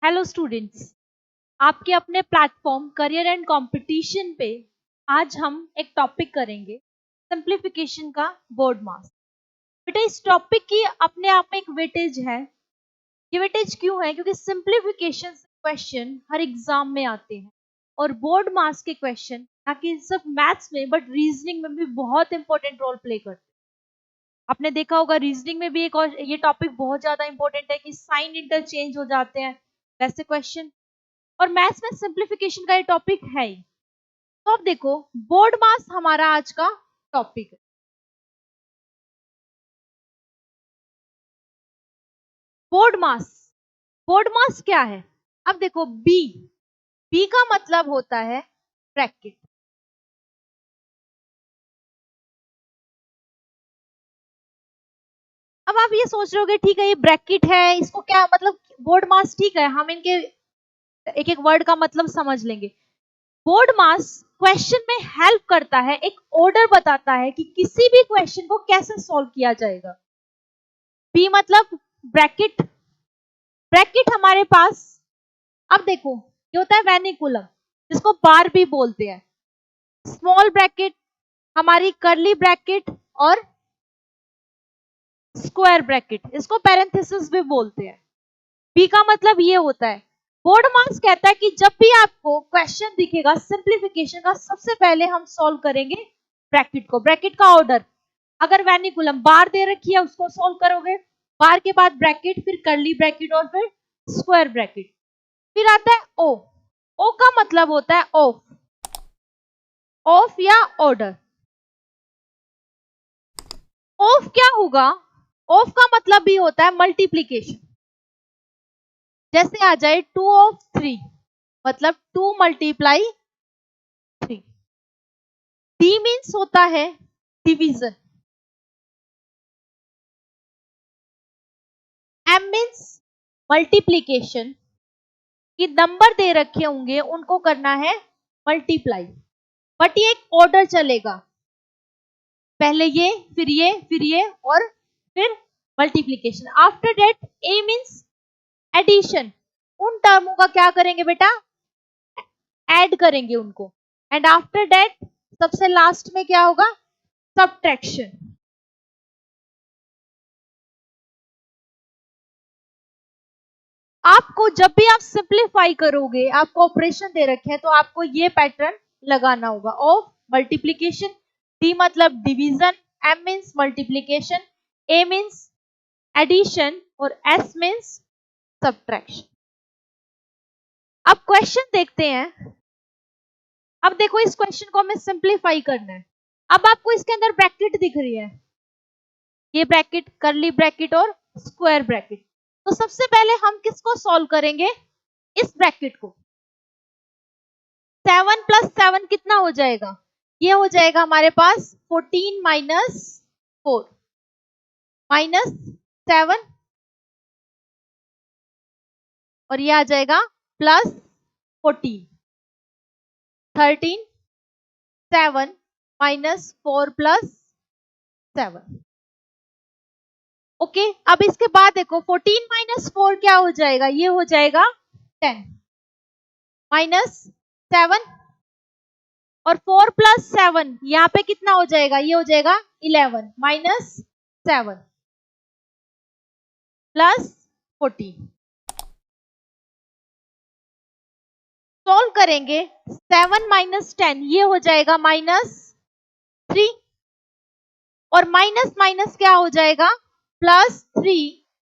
Hello students, आपके अपने platform career and competition पे आज हम एक टॉपिक करेंगे सिंप्लीफिकेशन का बोर्ड मास। बेटा इस टॉपिक की अपने आप में एक वेटेज है। ये वेटेज क्यों है? क्योंकि सिंप्लीफिकेशन क्वेश्चन हर एग्जाम में आते हैं और बोर्ड मास के क्वेश्चन ना कि सिर्फ मैथ्स में बट रीजनिंग में भी बहुत इंपॉर्टेंट रोल प्ले करते हैं। आपने देखा होगा रीजनिंग में भी एक और ये टॉपिक बहुत ज्यादा इंपॉर्टेंट है कि साइन इंटरचेंज हो जाते हैं वैसे क्वेश्चन, और मैथ्स में सिंप्लीफिकेशन का ये टॉपिक है ही। तो अब देखो बोर्ड मास हमारा आज का टॉपिक है। बोर्ड मास, बोर्ड मास क्या है? अब देखो बी, बी का मतलब होता है ब्रैकेट। अब आप ये सोच रहे होगे ठीक है ये ब्रैकेट है, इसको क्या मतलब बोर्ड मास, ठीक है हम इनके एक एक वर्ड का मतलब समझ लेंगे। बोर्ड मास क्वेश्चन में हेल्प करता है, एक ऑर्डर बताता है कि किसी भी क्वेश्चन को कैसे सॉल्व किया जाएगा। बी मतलब ब्रैकेट, ब्रैकेट हमारे पास, अब देखो ये होता है वेनिकुलम जिसको बार भी बोलते हैं, स्मॉल ब्रैकेट हमारी कर्ली ब्रैकेट और स्क्वायर ब्रैकेट, इसको पैरेंथेसिस भी बोलते हैं। बी का मतलब ये होता है। बोर्ड मार्क्स कहता है कि जब भी आपको क्वेश्चन दिखेगा सिंप्लीफिकेशन का, सबसे पहले हम सॉल्व करेंगे ब्रैकेट को, ब्रैकेट का ऑर्डर। अगर वेनिकुलम बार दे रखी है उसको सॉल्व करोगे, बार के बाद ब्रैकेट, फिर कर्ली ब्रैकेट और फिर स्क्वायर ब्रैकेट। फिर आता है ओ, ओ का मतलब होता है ऑफ, ऑफ या ऑर्डर। ऑफ क्या होगा? ऑफ का मतलब भी होता है मल्टीप्लीकेशन। जैसे आ जाए 2 ऑफ 3 मतलब 2 मल्टीप्लाई 3। डी मीन्स होता है डिवीजन, एम मीन्स मल्टीप्लीकेशन, कि नंबर दे रखे होंगे उनको करना है मल्टीप्लाई, बट ये एक ऑर्डर चलेगा, पहले ये फिर ये फिर ये और फिर multiplication. After that A means addition, उन टर्मों का क्या करेंगे बेटा? ऐड करेंगे उनको। एंड आफ्टर दैट सबसे लास्ट में क्या होगा? सब्ट्रैक्शन। आपको जब भी आप सिंप्लीफाई करोगे, आपको ऑपरेशन दे रखे हैं तो आपको ये पैटर्न लगाना होगा, ऑफ, मल्टीप्लीकेशन, डी मतलब डिवीजन, एम मीन्स मल्टीप्लीकेशन, ए मीन्स एडिशन और एस मीन्स सब्ट्रैक्शन। अब क्वेश्चन देखते हैं। अब देखो इस क्वेश्चन को हमें सिंप्लीफाई करना है। अब आपको इसके अंदर ब्रैकेट दिख रही है, ये ब्रैकेट, कर्ली ब्रैकेट और स्क्वायर ब्रैकेट। तो सबसे पहले हम किसको सॉल्व करेंगे? इस ब्रैकेट को। 7 प्लस 7 कितना हो जाएगा? ये हो जाएगा हमारे पास 14 माइनस 4 माइनस 7 और ये आ जाएगा प्लस 14, 13, 7 माइनस 4 प्लस 7। ओके, अब इसके बाद देखो 14 माइनस 4 क्या हो जाएगा? ये हो जाएगा 10 माइनस 7 और 4 प्लस 7 यहाँ पे कितना हो जाएगा? ये हो जाएगा 11 माइनस 7 प्लस 14। सॉल्व करेंगे 7 माइनस 10, ये हो जाएगा माइनस 3 और माइनस माइनस क्या हो जाएगा? Plus 3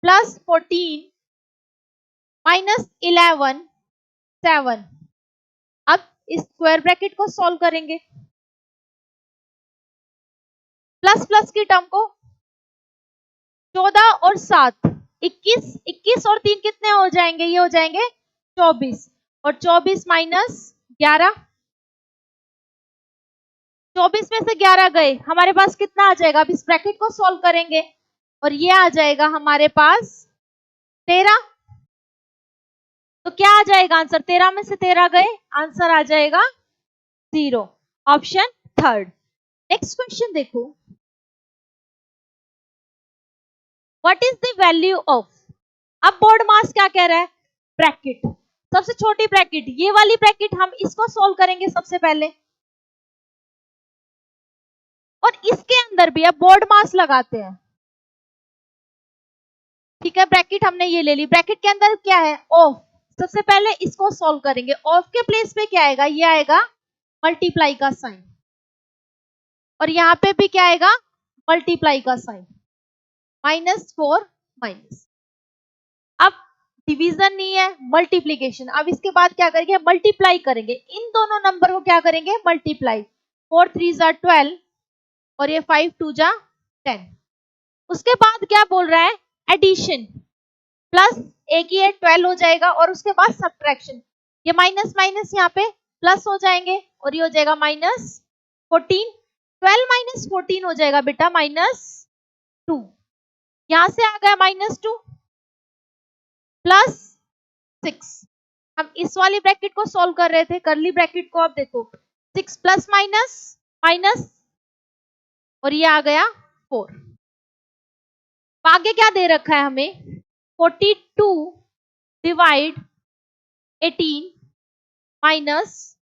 plus 14 minus 11 7। अब इस स्क्वायर ब्रैकेट को सॉल्व करेंगे, प्लस प्लस की टर्म को, 14 और 7 21, 21 और 3 कितने हो जाएंगे? ये हो जाएंगे 24 और 24 माइनस 11, 24 में से 11 गए, हमारे पास कितना आ जाएगा? अब इस ब्रैकेट को सॉल्व करेंगे और ये आ जाएगा हमारे पास 13। तो क्या आ जाएगा आंसर? 13 में से 13 गए, आंसर आ जाएगा 0, ऑप्शन थर्ड। नेक्स्ट क्वेश्चन देखो, what is the value of, अब बोर्ड मास क्या कह रहा है? ब्रैकेट, सबसे छोटी ब्रैकेट, ये वाली ब्रैकेट, हम इसको सोल्व करेंगे सबसे पहले, और इसके अंदर भी अब बोर्ड मास लगाते हैं। ठीक है, ब्रैकेट हमने ये ले ली, ब्रैकेट के अंदर क्या है, ऑफ, सबसे पहले इसको सोल्व करेंगे। ऑफ के प्लेस पे क्या आएगा, ये आएगा मल्टीप्लाई का साइन, और यहाँ पे भी क्या आएगा, मल्टीप्लाई का साइन, -4 माइनस। अब डिवीजन नहीं है, मल्टीप्लीकेशन। अब इसके बाद क्या करेंगे, मल्टीप्लाई करेंगे, इन दोनों नंबर को क्या करेंगे, मल्टीप्लाई। 4 3 जा 12 और ये 5 2 जा 10। उसके बाद क्या बोल रहा है, एडिशन, प्लस एक ही है 12 हो जाएगा, और उसके बाद सब्ट्रैक्शन, ये माइनस माइनस यहाँ पे प्लस हो जाएंगे, और ये हो जाएगा -14। 12 - 14 हो जाएगा बेटा -2, यहां से आ गया -2 +6। हम इस वाली ब्रैकेट को सॉल्व कर रहे थे, करली ब्रैकेट को, अब देखो 6 प्लस माइनस माइनस, और ये आ गया 4। आगे क्या दे रखा है हमें, 42 डिवाइड 18 माइनस,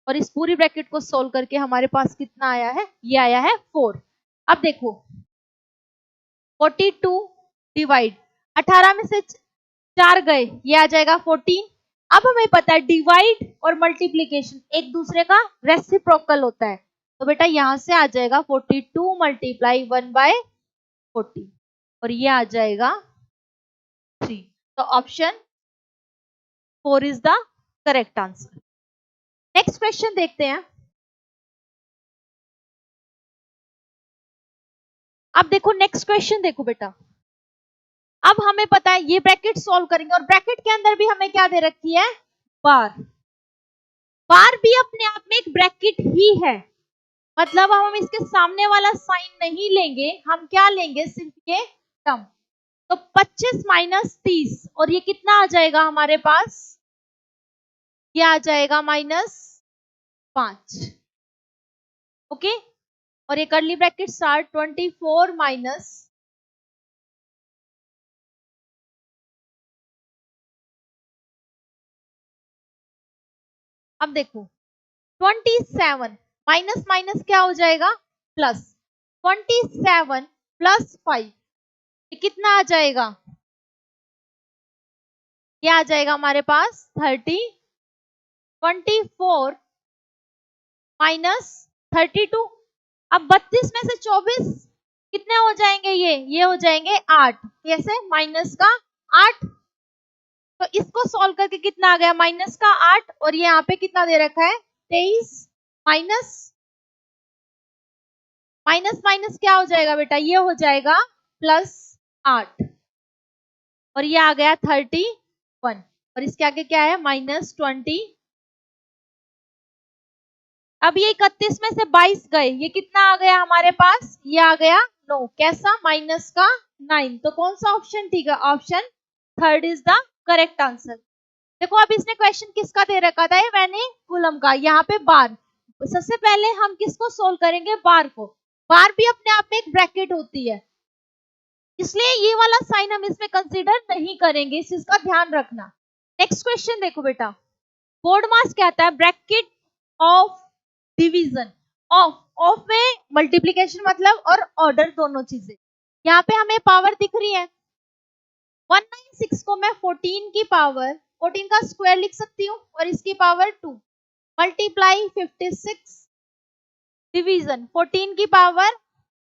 और इस पूरी ब्रैकेट को सोल्व करके हमारे पास कितना आया है, ये आया है 4। अब देखो 42 डिवाइड, 18 में से 4 गए, ये आ जाएगा 14। अब हमें पता है डिवाइड और मल्टीप्लीकेशन एक दूसरे का रेसिप्रोकल होता है, तो बेटा यहां से आ जाएगा 42 मल्टीप्लाई 1/40, और ये आ जाएगा 3। तो option 4 is the correct answer. Next question देखते हैं। अब देखो नेक्स्ट क्वेश्चन, देखो बेटा, अब हमें पता है ये ब्रैकेट सॉल्व करेंगे, और ब्रैकेट के अंदर भी हमें क्या दे रखी है, बार। बार भी अपने आप में एक ब्रैकेट ही है, मतलब हम इसके सामने वाला साइन नहीं लेंगे, हम क्या लेंगे, सिर्फ ये टर्म। तो 25 - 30, और ये कितना आ जाएगा हमारे पास, ये आ जाएगा -5। ओके, और ये कर्ली ब्रैकेट स्टार्ट 24 माइनस, अब देखो 27 माइनस माइनस क्या हो जाएगा, प्लस। 27 + 5, ये कितना आ जाएगा, ये आ जाएगा हमारे पास 30। 24 - 32, अब 32 में से 24 कितने हो जाएंगे, ये हो जाएंगे 8, कैसे, माइनस का 8। तो इसको सॉल्व करके कितना आ गया, माइनस का 8, और ये यहाँ पे कितना दे रखा है, 23, माइनस माइनस माइनस क्या हो जाएगा बेटा, ये हो जाएगा +8, और ये आ गया 31, और इसके आगे क्या है, -20। अब ये 31 में से 22 गए, ये कितना आ गया हमारे पास, ये आ गया 9, कैसा, माइनस का 9। तो कौन सा ऑप्शन ठीक है, option 3 is the correct answer. देखो अब इसने क्वेश्चन किसका दे रखा था, ये मैंने कूलम का, यहाँ पे बार। सबसे पहले हम किसको सोल्व करेंगे, बार को। बार भी अपने आप में एक ब्रैकेट होती है, इसलिए ये वाला साइन हम इसमें कंसीडर नहीं करेंगे, इस चीज का ध्यान रखना। नेक्स्ट क्वेश्चन देखो बेटा, बोर्ड मास क्या आता है, ब्रैकेट ऑफ डिवीजन, ऑफ में मल्टीप्लीकेशन मतलब और ऑर्डर दोनों चीजें। यहाँ पे हमें पावर दिख रही है, 196 को मैं 14 की पावर 14 का स्क्वायर लिख सकती हूँ, और इसकी पावर 2 मल्टीप्लाई 56 डिवीजन 14 की पावर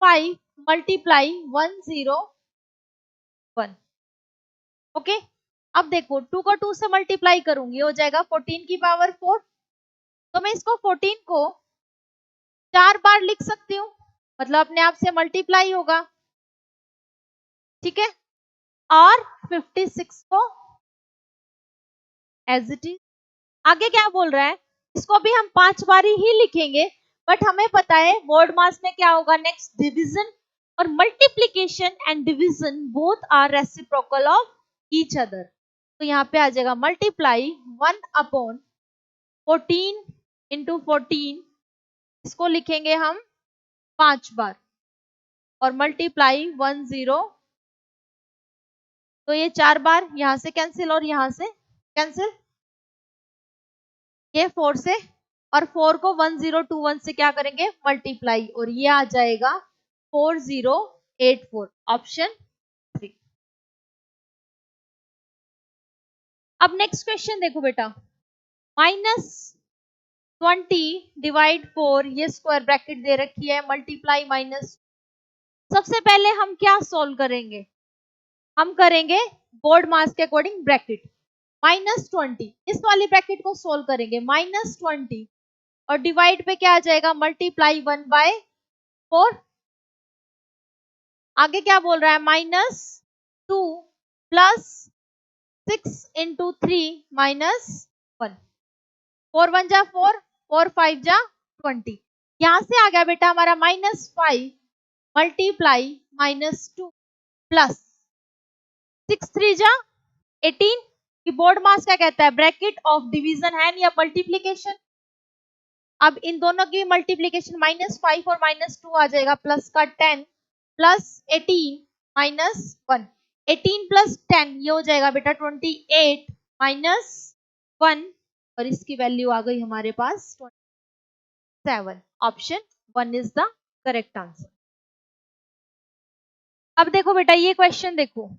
5 मल्टीप्लाई 101। ओके, अब देखो 2 को 2 से मल्टीप्लाई करूंगी, हो जाएगा 14 की पावर 4। तो मैं इसको 14 को 4 बार लिख सकती हूँ, मतलब अपने आप से मल्टीप्लाई होगा, ठीक है। और 56 को एज इट इज। आगे क्या बोल रहा है, इसको भी हम 5 बार ही लिखेंगे, बट हमें पता है वर्ड मास में क्या होगा, नेक्स्ट डिवीजन और multiplication and division both are reciprocal of each other. तो यहाँ पे आ जाएगा मल्टीप्लाई 1/14 × 14, इसको लिखेंगे हम 5 बार, और मल्टीप्लाई 101 तो ये 4 बार यहां से कैंसिल और यहां से कैंसिल, ये 4 से, और 4 को 1021 से क्या करेंगे मल्टीप्लाई, और ये आ जाएगा 4084, ऑप्शन 3। अब नेक्स्ट क्वेश्चन देखो बेटा, -20 डिवाइड 4, ये स्क्वायर ब्रैकेट दे रखी है, मल्टीप्लाई माइनस। सबसे पहले हम क्या सोल्व करेंगे, हम करेंगे बोर्ड मास के अकॉर्डिंग ब्रैकेट। -20 इस वाली ब्रैकेट को सोल्व करेंगे, -20 और डिवाइड पे क्या आ जाएगा मल्टीप्लाई 1/4। आगे क्या बोल रहा है, -2 प्लस 6 इंटू 3 -1, 4 1 जा 4, 4 5 जा 20। यहां से आ गया बेटा हमारा -5 मल्टीप्लाई -2 प्लस 6 3 जा 18। कि बोर्ड मास क्या कहता है, ब्रैकेट ऑफ डिवीजन है या मल्टीप्लीकेशन। अब इन दोनों की मल्टीप्लीकेशन -5 और -2 आ जाएगा, प्लस का 10 प्लस 18 -1, 18 प्लस 10 ये हो जाएगा बेटा 28 -1, और इसकी वैल्यू आ गई हमारे पास 27, option 1 is the correct answer. अब देखो बेटा ये क्वेश्चन देखो,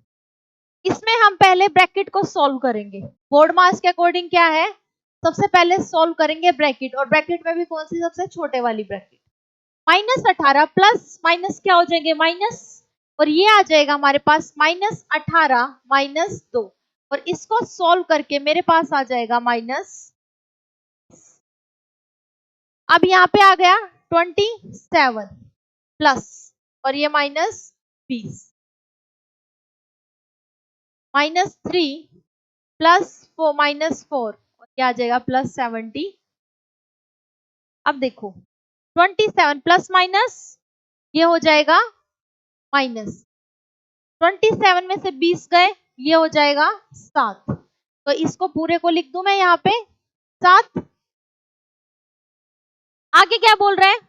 इसमें हम पहले ब्रैकेट को सॉल्व करेंगे। बोर्ड मास के अकॉर्डिंग क्या है, सबसे पहले सॉल्व करेंगे ब्रैकेट, और ब्रैकेट में भी कौन सी सबसे छोटे वाली ब्रैकेट, -18 प्लस माइनस क्या हो जाएंगे माइनस, और ये आ जाएगा हमारे पास -18 -2, और इसको सॉल्व करके मेरे पास आ जाएगा माइनस। अब यहाँ पे आ गया 27 प्लस, और ये -20, -3 प्लस 4 -4, और क्या आ जाएगा +70। अब देखो 27 प्लस माइनस ये हो जाएगा माइनस, 27 में से 20 गए ये हो जाएगा 7, तो इसको पूरे को लिख दूं मैं यहाँ पे 7। आगे क्या बोल रहे हैं,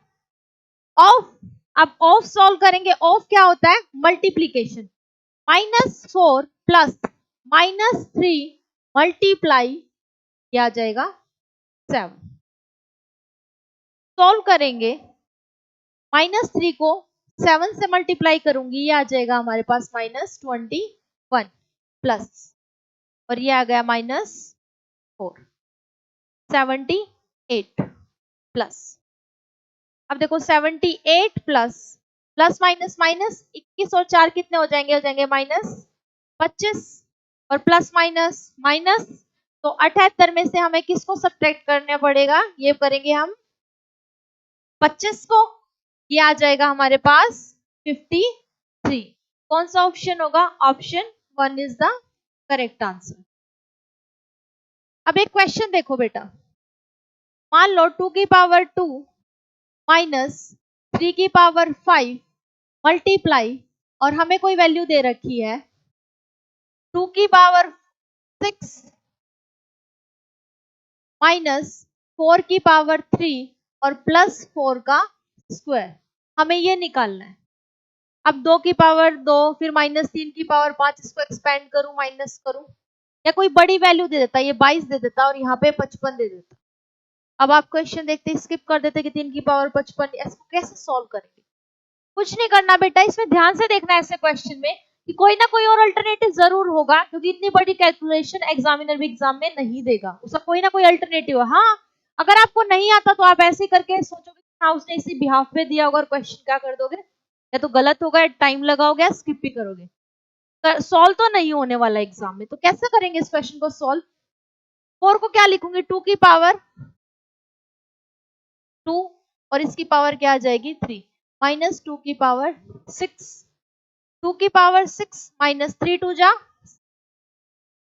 ऑफ। अब ऑफ सॉल्व करेंगे, ऑफ क्या होता है मल्टीप्लीकेशन, -4 प्लस -3 मल्टीप्लाई, क्या आ जाएगा 7। सॉल्व करेंगे, -3 को 7 से मल्टीप्लाई करूंगी, ये आ जाएगा हमारे पास -21 प्लस, और ये आ गया -4, 78 प्लस। अब देखो 78 प्लस प्लस माइनस माइनस 21 और 4 कितने हो जाएंगे -25, और प्लस माइनस माइनस, तो 78 में से हमें किसको सब्ट्रैक्ट करना पड़ेगा, ये करेंगे हम 25 को, ये आ जाएगा हमारे पास 53। कौन सा ऑप्शन होगा, option 1 is the correct answer. अब एक क्वेश्चन देखो बेटा, मान लो 2 की पावर 2 माइनस 3 की पावर 5 मल्टीप्लाई, और हमें कोई वैल्यू दे रखी है 2 की पावर 6 माइनस 4 की पावर 3 और प्लस 4 का स्क्वायर, हमें ये निकालना है। अब 2 की पावर 2 फिर -3 की पावर 5, इसको एक्सपेंड करूं माइनस करूं, या कोई बड़ी वैल्यू दे देता, ये 22 दे देता और यहाँ पे 55 दे देता। अब आप क्वेश्चन देखते स्किप कर देते कि 3 की पावर 55, इसको कैसे सॉल्व करेंगे। कुछ नहीं करना बेटा, इसमें ध्यान से देखना है ऐसे क्वेश्चन में कि कोई ना कोई और अल्टरनेटिव जरूर होगा, क्योंकि इतनी बड़ी कैलकुलेशन एग्जामिनर भी एग्जाम में नहीं देगा, उसका कोई ना कोई अल्टरनेटिव है। हाँ, अगर आपको नहीं आता तो आप ऐसे करके सोचोगे हाँ उसने इसी बिहाफ पे दिया होगा, और क्वेश्चन क्या कर दोगे, या तो गलत होगा, टाइम लगाओगे, स्किप भी करोगे, सॉल्व तो नहीं होने वाला एग्जाम में। तो कैसे करेंगे इस क्वेश्चन को सॉल्व, 4 को क्या लिखूंगी 2 की पावर 2, और इसकी पावर क्या आ जाएगी 3, माइनस 2 की पावर 6, 2 की पावर 6 माइनस 3 2 जा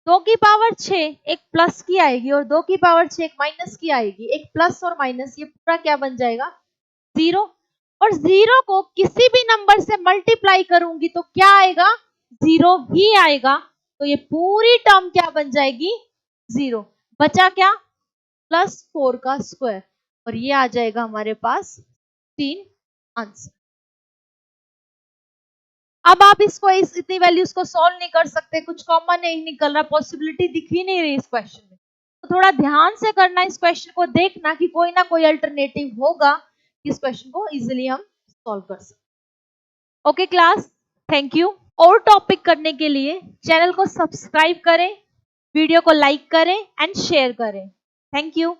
2 की पावर 6 एक प्लस की आएगी, और 2 की पावर 6 एक माइनस की आएगी, एक प्लस और माइनस, ये पूरा क्या बन जाएगा 0, और 0 को किसी भी नंबर से मल्टीप्लाई करूंगी तो क्या आएगा 0 ही आएगा, तो ये पूरी टर्म क्या बन जाएगी 0, बचा क्या +4 का स्क्वायर, और ये आ जाएगा हमारे पास 3 आंसर। अब आप इसको इतनी वैल्यूज को सॉल्व नहीं कर सकते, कुछ कॉमन नहीं निकल रहा, पॉसिबिलिटी दिख ही नहीं रही इस क्वेश्चन में, तो थोड़ा ध्यान से करना इस क्वेश्चन को, देखना कि कोई ना कोई अल्टरनेटिव होगा, इस क्वेश्चन को इजिली हम सॉल्व कर सकते। Okay class, thank you. और टॉपिक करने के लिए चैनल को सब्सक्राइब करें, वीडियो को लाइक करें एंड शेयर करें। Thank you.